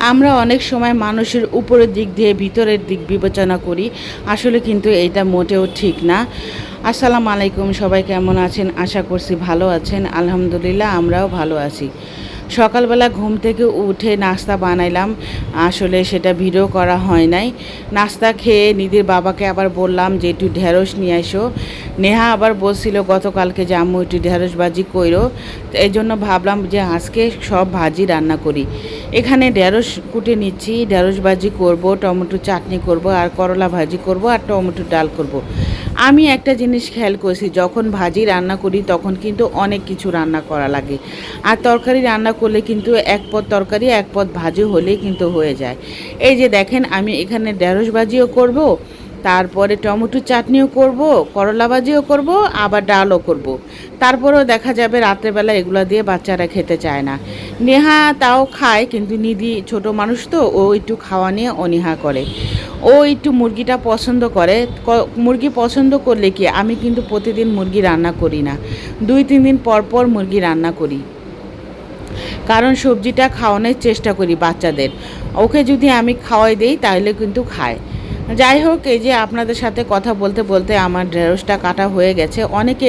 আমরা অনেক সময় মানুষের উপরের দিক দিয়ে ভিতরের দিক বিবেচনা করি, আসলে কিন্তু এইটা মোটেও ঠিক না। আসসালামু আলাইকুম, সবাই কেমন আছেন? আশা করছি ভালো আছেন। আলহামদুলিল্লাহ আমরাও ভালো আছি। সকালবেলা ঘুম থেকে উঠে নাস্তা বানাইলাম, আসলে সেটা ভিডিও করা হয় নাই। নাস্তা খেয়ে নিধির বাবাকে আবার বললাম যে একটু ঢেঁড়স নিয়ে এসো। নেহা আবার বলছিল গতকালকে যে আম্মু একটু ঢেঁড়স ভাজি কইরো, তো এই জন্য ভাবলাম যে আজকে সব ভাজি রান্না করি। এখানে ঢেঁড়স কুটে নিচ্ছি, ঢেঁড়স ভাজি করব, টমেটো চাটনি করব, আর করলা ভাজি করব, আর টমেটো ডাল করব। আমি একটা জিনিস খেয়াল করেছি, যখন ভাজি রান্না করি তখন কিন্তু অনেক কিছু রান্না করা লাগে, আর তরকারি রান্না করলে কিন্তু এক পদ তরকারি এক পদ ভাজি হলেই কিন্তু হয়ে যায়। এই যে দেখেন, আমি এখানে ঢেঁড়স ভাজিও করব, তারপরে টমেটো চাটনিও করব, করলা ভাজিও করব, আবার ডালও করব। তারপরেও দেখা যাবে রাত্রেবেলা এগুলো দিয়ে বাচ্চারা খেতে চায় না। নেহা তাও খায়, কিন্তু নিধি ছোট মানুষ তো, ও একটু খাওয়া নিয়ে অনীহা করে। ও একটু মুরগিটা পছন্দ করে। মুরগি পছন্দ করলে কি, আমি কিন্তু প্রতিদিন মুরগি রান্না করি না, 2-3 দিন পর পর মুরগি রান্না করি, কারণ সবজিটা খাওয়ানোর চেষ্টা করি বাচ্চাদের। ওকে যদি আমি খাওয়াই দেই তাহলে কিন্তু খায়। যাই হোক, এই যে আপনাদের সাথে কথা বলতে বলতে আমার ঢেঁড়সটা কাটা হয়ে গেছে। অনেকে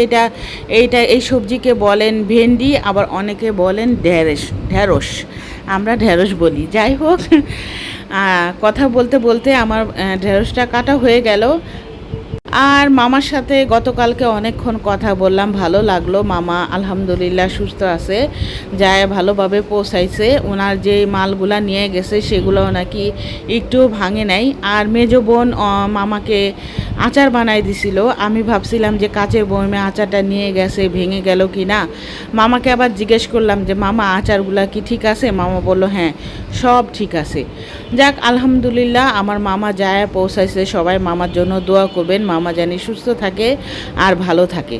এই সবজিকে বলেন ভেন্ডি, আবার অনেকে বলেন ঢেঁড়স, আমরা ঢেঁড়স বলি। যাই হোক, কথা বলতে বলতে আমার ঢেঁড়সটা কাটা হয়ে গেল। আর মামার সাথে গতকালকে অনেকক্ষণ কথা বললাম, ভালো লাগলো। মামা আলহামদুলিল্লাহ সুস্থ আছে, যায় ভালোভাবে পৌঁছাইছে। ওনার যে মালগুলা নিয়ে গেছে সেগুলো নাকি একটু ভাঙে নাই। আর মেজো বোন মামাকে আচার বানাই দিছিল। আমি ভাবছিলাম যে কাচের বয়মে আচারটা নিয়ে গেছে, ভেঙে গেল কি না। মামাকে আবার জিজ্ঞেস করলাম যে মামা আচারগুলা কি ঠিক আছে? মামা বলল হ্যাঁ, সব ঠিক আছে। যাক আলহামদুলিল্লাহ, আমার মামা যায় পৌঁছাইছে। সবাই মামার জন্য দোয়া করবেন, মামা জানি সুস্থ থাকে আর ভালো থাকে।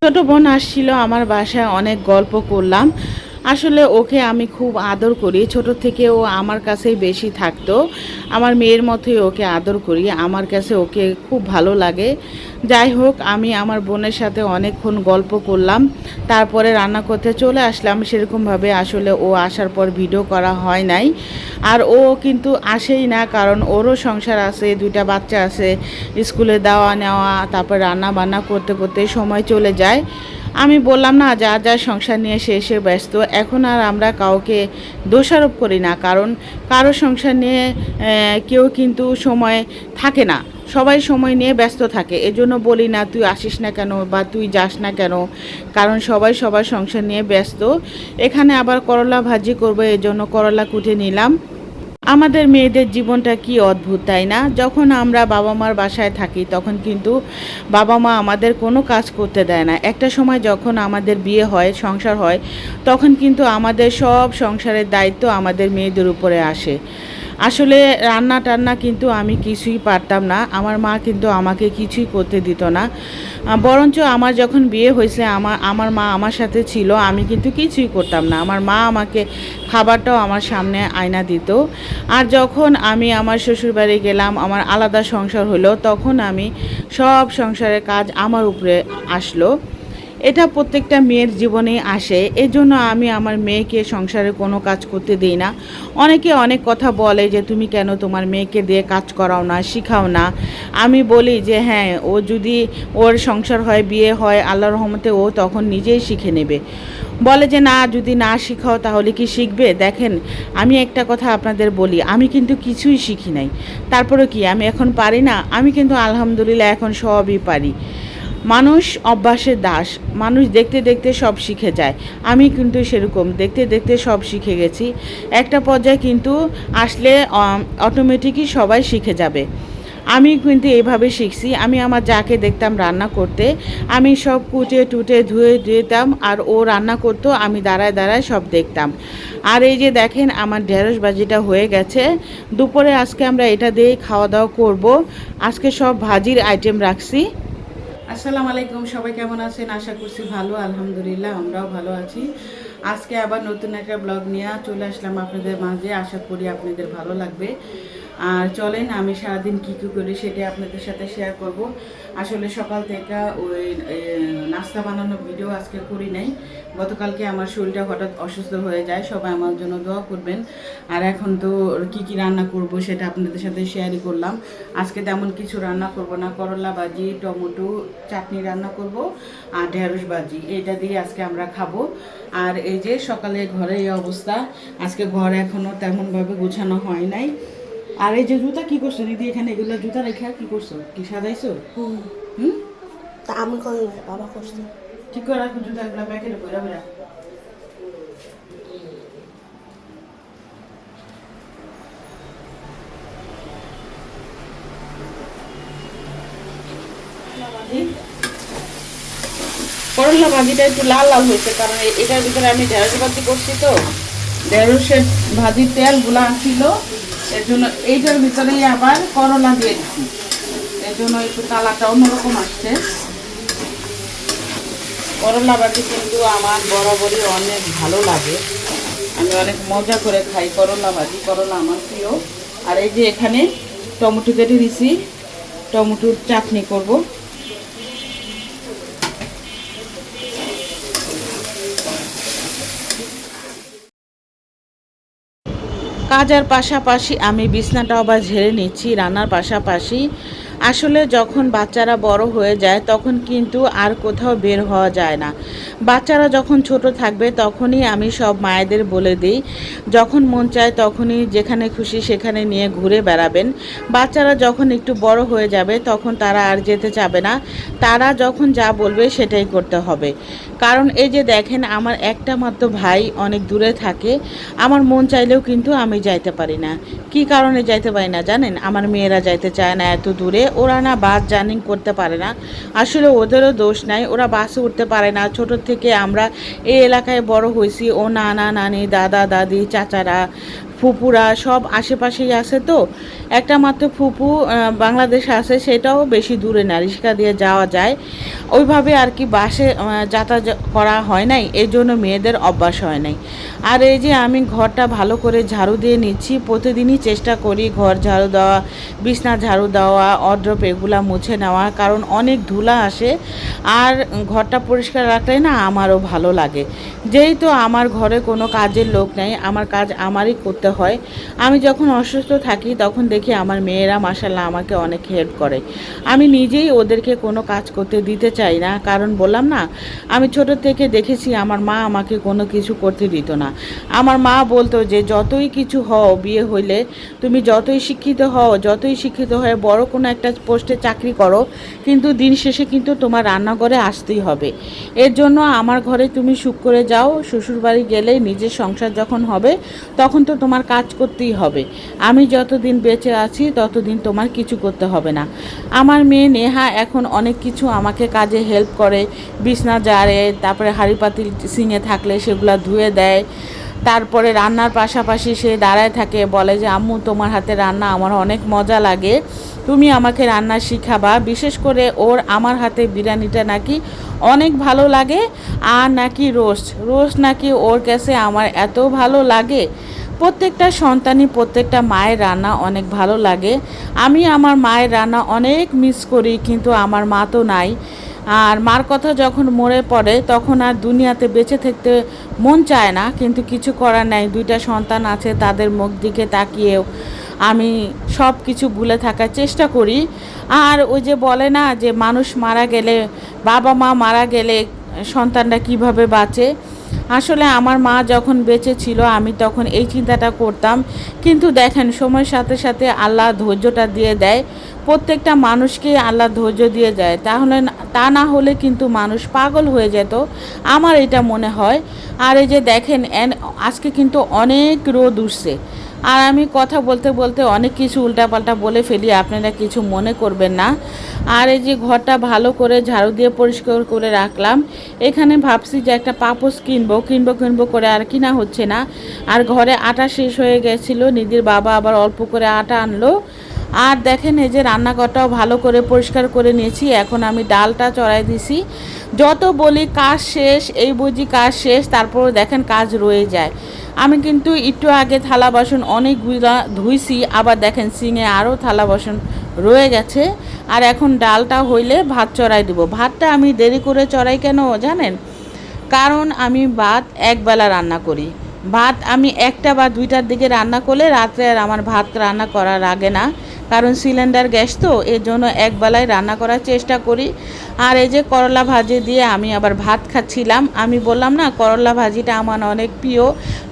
ছোট বোন আসছিল আমার বাসায়, অনেক গল্প করলাম। আসলে ওকে আমি খুব আদর করি, ছোট থেকে ও আমার কাছেই বেশি থাকতো। আমার মেয়ের মতোই ওকে আদর করি, আমার কাছে ওকে খুব ভালো লাগে। যাই হোক, আমি আমার বোনের সাথে অনেকক্ষণ গল্প করলাম, তারপরে রান্না করতে চলে আসলাম। সেরকমভাবে আসলে ও আসার পর ভিডিও করা হয় নাই। আর ও কিন্তু আসেই না, কারণ ওরও সংসার আছে, 2টা বাচ্চা আছে, স্কুলে দেওয়া নেওয়া, তারপর রান্না বান্না করতে করতে সময় চলে যায়। আমি বললাম না, যা যা সংসার নিয়ে সে ব্যস্ত। এখন আর আমরা কাউকে দোষারোপ করি না, কারণ কারো সংসার নিয়ে কেউ কিন্তু সময় থাকে না, সবাই সময় নিয়ে ব্যস্ত থাকে। এজন্য বলি না তুই আসিস না কেন বা তুই যাস না কেন, কারণ সবাই সবার সংসার নিয়ে ব্যস্ত। এখানে আবার করলা ভাজি করবো, এজন্য করলা কুটে নিলাম। আমাদের মেয়েদের জীবনটা কি অদ্ভুত, তাই না? যখন আমরা বাবা মার বাসায় থাকি তখন কিন্তু বাবা মা আমাদের কোনো কাজ করতে দেয় না। একটা সময় যখন আমাদের বিয়ে হয়, সংসার হয়, তখন কিন্তু আমাদের সব সংসারের দায়িত্ব আমাদের মেয়েদের উপরে আসে। আসলে রান্না টান্না কিন্তু আমি কিছুই পারতাম না, আমার মা কিন্তু আমাকে কিছুই করতে দিত না। বরঞ্চ আমার যখন বিয়ে হয়েছে, আমার মা আমার সাথে ছিল, আমি কিন্তু কিছুই করতাম না। আমার মা আমাকে খাবারটাও আমার সামনে আয়না দিত। আর যখন আমি আমার শ্বশুরবাড়ি গেলাম, আমার আলাদা সংসার হলো, তখন আমি সব সংসারের কাজ আমার উপরে আসলো। এটা প্রত্যেকটা মেয়ের জীবনেই আসে। এজন্য আমি আমার মেয়েকে সংসারে কোনো কাজ করতে দিই না। অনেকে অনেক কথা বলে যে তুমি কেন তোমার মেয়েকে দিয়ে কাজ করাও না, শিখাও না। আমি বলি যে হ্যাঁ, ও যদি ওর সংসার হয়, বিয়ে হয়, আল্লাহর রহমতে ও তখন নিজেই শিখে নেবে। বলে যে না, যদি না শিখাও তাহলে কি শিখবে? দেখেন, আমি একটা কথা আপনাদের বলি, আমি কিন্তু কিছুই শিখি নাই, তারপরে কি আমি এখন পারি না? আমি কিন্তু আলহামদুলিল্লাহ এখন সবই পারি। মানুষ অভ্যাসের দাস, মানুষ দেখতে দেখতে সব শিখে যায়। আমি কিন্তু সেরকম দেখতে দেখতে সব শিখে গেছি। একটা পর্যায়ে কিন্তু আসলে অটোমেটিকই সবাই শিখে যাবে। আমি কিন্তু এইভাবে শিখছি। আমি আমার যাকে দেখতাম রান্না করতে, আমি সব কুটে টুটে ধুয়ে দিতাম, আর ও রান্না করতো, আমি দাঁড়ায় দাঁড়ায় সব দেখতাম। আর এই যে দেখেন, আমার ঢেঁড়স ভাজিটা হয়ে গেছে। দুপুরে আজকে আমরা এটা দিয়েই খাওয়া দাওয়া করব। আজকে সব ভাজির আইটেম রাখছি। আসসালামু আলাইকুম, সবাই কেমন আছেন? আশা করছি ভালো, আলহামদুলিল্লাহ আমরাও ভালো আছি। আজকে আবার নতুন একটা ব্লগ নিয়ে চলে আসলাম আপনাদের মাঝে, আশা করি আপনাদের ভালো লাগবে। আর চলেন আমি সারাদিন কী কী করি সেটা আপনাদের সাথে শেয়ার করব। আসলে সকাল থেকে ওই নাস্তা বানানোর ভিডিও আজকে করি নাই। গতকালকে আমার শরীরটা হঠাৎ অসুস্থ হয়ে যায়, সবাই আমার জন্য দোয়া করবেন। আর এখন তো কি কি রান্না করব সেটা আপনাদের সাথে শেয়ারই করলাম। আজকে তেমন কিছু রান্না করব না, করলা ভাজি, টমেটো চাটনি রান্না করব আর ঢেঁড়স ভাজি, এটা দিয়ে আজকে আমরা খাবো। আর এই যে সকালে ঘরে এই অবস্থা, আজকে ঘর এখনও তেমনভাবে গোছানো হয় নাই। আর এই যে জুতা কি করছো দিদি, এখানে এগুলো জুতা রেখে কি করছো, কি সাজাইছো? হুম, তা আমি করি না, বাবা করছে। ঠিক করে রাখো জুতা, এগুলো প্যাকেটে ভরে ভরে। করলা ভাজিটা একটু লাল লাল হয়েছে, কারণ এটার ভিতরে আমি ঢেঁড়স ভাজি করছি তো, ঢেঁড়সের ভাজির তেলগুলো আসছিল, এর জন্য এইটার ভিতরেই আবার করলা দিয়ে দিচ্ছি, এর জন্য একটু কালারটা অন্যরকম আসছে। করলা ভাজি কিন্তু আমার বরাবরই অনেক ভালো লাগে, আমি অনেক মজা করে খাই করলা ভাজি, করলা আমার প্রিয়। আর এই যে এখানে টমেটো কেটে দিছি, টমেটোর চাটনি করব। কাজের পাশাপাশি আমি বিছনাটাও আবার ঝেড়ে নিচ্ছি রান্নার পাশাপাশি। আসলে যখন বাচ্চারা বড় হয়ে যায় তখন কিন্তু আর কোথাও বের হওয়া যায় না। বাচ্চারা যখন ছোট থাকবে তখনই আমি সব মায়েদের বলে দিই, যখন মন চায় তখনই যেখানে খুশি সেখানে নিয়ে ঘুরে বেড়াবেন। বাচ্চারা যখন একটু বড় হয়ে যাবে তখন তারা আর যেতে চাবে না, তারা যখন যা বলবে সেটাই করতে হবে। কারণ এই যে দেখেন, আমার একটা মাত্র ভাই অনেক দূরে থাকে, আমার মন চাইলেও কিন্তু আমি যাইতে পারি না। কি কারণে যাইতে পারি না জানেন? আমার মেয়েরা যাইতে চায় না এত দূরে, ওরা না বাস জার্নি করতে পারে না। আসলে ওদেরও দোষ নাই, ওরা বাসে উঠতে পারে না। ছোট থেকে আমরা এই এলাকায় বড় হয়েছি, ও নানা নানি দাদা দাদি চাচারা ফুপুরা সব আশেপাশেই আছে, তো একটা মাত্র ফুপু বাংলাদেশে আছে, সেটাও বেশি দূরে না, রিক্সা দিয়ে যাওয়া যায়। ওইভাবে আর কি বাসে যাতায়াত করা হয় নাই, এই জন্য মেয়েদের অভ্যাস হয় নাই। আর এই যে আমি ঘরটা ভালো করে ঝাড়ু দিয়ে নিচ্ছি, প্রতিদিনই চেষ্টা করি ঘর ঝাড়ু দেওয়া, বিছনা ঝাড়ু দেওয়া, অড্রপ এগুলা মুছে নেওয়া, কারণ অনেক ধুলা আসে। আর ঘরটা পরিষ্কার রাখলে না আমারও ভালো লাগে। যেহেতু আমার ঘরে কোনো কাজের লোক নেই, আমার কাজ আমারই করতে হয়। আমি যখন অসুস্থ থাকি তখন দেখি আমার মেয়েরা মাশাআল্লাহ আমাকে অনেক হেল্প করে। আমি নিজেই ওদেরকে কোনো কাজ করতে দিতে চাই না, কারণ বললাম না, আমি ছোট থেকে দেখেছি আমার মা আমাকে কোনো কিছু করতে দিত না। আমার মা বলতো যে যতই কিছু হও বিয়ে হইলে, তুমি যতই শিক্ষিত হয়ে বড় কোনো একটা পোস্টে চাকরি করো, কিন্তু দিন শেষে কিন্তু তোমার রান্নাঘরে আসতেই হবে। এর জন্য আমার ঘরে তুমি সুখ করে যাও, শ্বশুরবাড়ি গেলে নিজের সংসার যখন হবে তখন তো তোমার কাজ করতেই হবে। আমি যতদিন বেঁচে আছি ততদিন তোমার কিছু করতে হবে না। আমার মেয়ে নেহা এখন অনেক কিছু আমাকে কাজে হেল্প করে, বিছনা ঝাড়ে, তারপরে হাঁড়ি পাতিল সিঙে থাকলে সেগুলো ধুয়ে দেয়। তারপরে রান্নার পাশাপাশি সে দাঁড়ায় থাকে, বলে যে আম্মু তোমার হাতে রান্না আমার অনেক মজা লাগে, তুমি আমাকে রান্না শিখাবা। বিশেষ করে ওর আমার হাতে বিরিয়ানিটা নাকি অনেক ভালো লাগে, আর নাকি রোস্ট নাকি ওর কাছে আমার এত ভালো লাগে। প্রত্যেকটা সন্তানই প্রত্যেকটা মায়ের রান্না অনেক ভালো লাগে। আমি আমার মায়ের রান্না অনেক মিস করি, কিন্তু আমার মা তো নাই। আর মার কথা যখন মরে পড়ে তখন আর দুনিয়াতে বেঁচে থাকতে মন চায় না, কিন্তু কিছু করার নাই, দুইটা সন্তান আছে, তাদের মুখ দিকে তাকিয়েও আমি সব কিছু ভুলে থাকার চেষ্টা করি। আর ওই যে বলে না যে মানুষ মারা গেলে, বাবা মা মারা গেলে সন্তানরা কিভাবে বাঁচে, আসলে আমার মা যখন বেঁচে ছিল আমি তখন এই চিন্তাটা করতাম। কিন্তু দেখেন সময়ের সাথে সাথে আল্লাহ ধৈর্যটা দিয়ে দেয়, প্রত্যেকটা মানুষকে আল্লাহ ধৈর্য দিয়ে যায়, তাহলে তা না হলে কিন্তু মানুষ পাগল হয়ে যেত, আমার এটা মনে হয়। আর এই যে দেখেন আজকে কিন্তু অনেক রোদ উঠছে, আর আমি কথা বলতে বলতে অনেক কিছু উল্টাপাল্টা বলে ফেলি, আপনারা কিছু মনে করবেন না। আর এই যে ঘরটা ভালো করে ঝাড়ু দিয়ে পরিষ্কার করে রাখলাম। এখানে ভাবছি যে একটা পাপোশ কিনবো করে আর কিনা হচ্ছে না। আর ঘরে আটা শেষ হয়ে গেছিলো, নিধির বাবা আবার অল্প করে আটা আনলো। আর দেখেন এই যে রান্নাঘরটাও ভালো করে পরিষ্কার করে নিয়েছি। এখন আমি ডালটা চড়াই দিছি। যত বলি কাজ শেষ, এই বুঝি কাজ শেষ, তারপরে দেখেন কাজ রয়ে যায়। আমি কিন্তু একটু আগে থালা বাসন অনেকগুলা ধুইছি, আবার দেখেন সিঙে আরও থালা বাসন রয়ে গেছে। আর এখন ডালটা হইলে ভাত চড়াই দেবো। ভাতটা আমি দেরি করে চড়াই কেন জানেন? কারণ আমি ভাত একবেলা রান্না করি। ভাত আমি 1টা বা 2টার দিকে রান্না করলে রাত্রে আর আমার ভাত রান্না করার আগে না, কারণ সিলিন্ডার গ্যাস তো, এর জন্য একবেলায় রান্না করার চেষ্টা করি। আর এই যে করলা ভাজি দিয়ে আমি আবার ভাত খাচ্ছিলাম। আমি বললাম না করলা ভাজিটা আমার অনেক প্রিয়,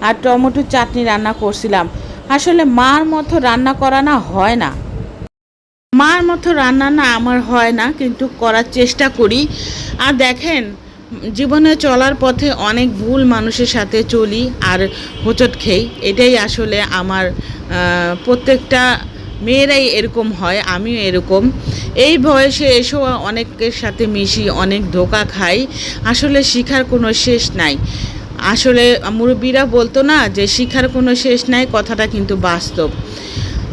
আর টমেটোর চাটনি রান্না করছিলাম। আসলে মার মতো রান্না করা না হয় না, মার মতো রান্না না আমার হয় না, কিন্তু করার চেষ্টা করি। আর দেখেন জীবনে চলার পথে অনেক ভুল মানুষের সাথে চলি আর হোঁচট খেই। এটাই আসলে আমার প্রত্যেকটা মেয়েরাই এরকম হয়, আমিও এরকম। এই বয়সে এসেও অনেকের সাথে মিশি, অনেক ধোঁকা খাই। আসলে শিখার কোনো শেষ নাই। আসলে মুরব্বীরা বলতো না যে শিখার কোনো শেষ নাই, কথাটা কিন্তু বাস্তব।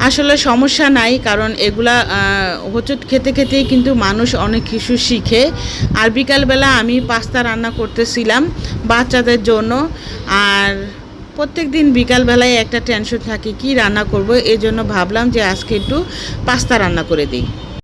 আসলে সমস্যা নাই, কারণ এগুলা হোঁচট খেতে খেতেই কিন্তু মানুষ অনেক কিছু শিখে। আর বিকালবেলা আমি পাস্তা রান্না করতেছিলাম বাচ্চাদের জন্য। আর প্রত্যেক দিন বিকালবেলায় একটা টেনশন থাকে কি রান্না করব, এই জন্য ভাবলাম যে আজকে একটু পাস্তা রান্না করে দিই।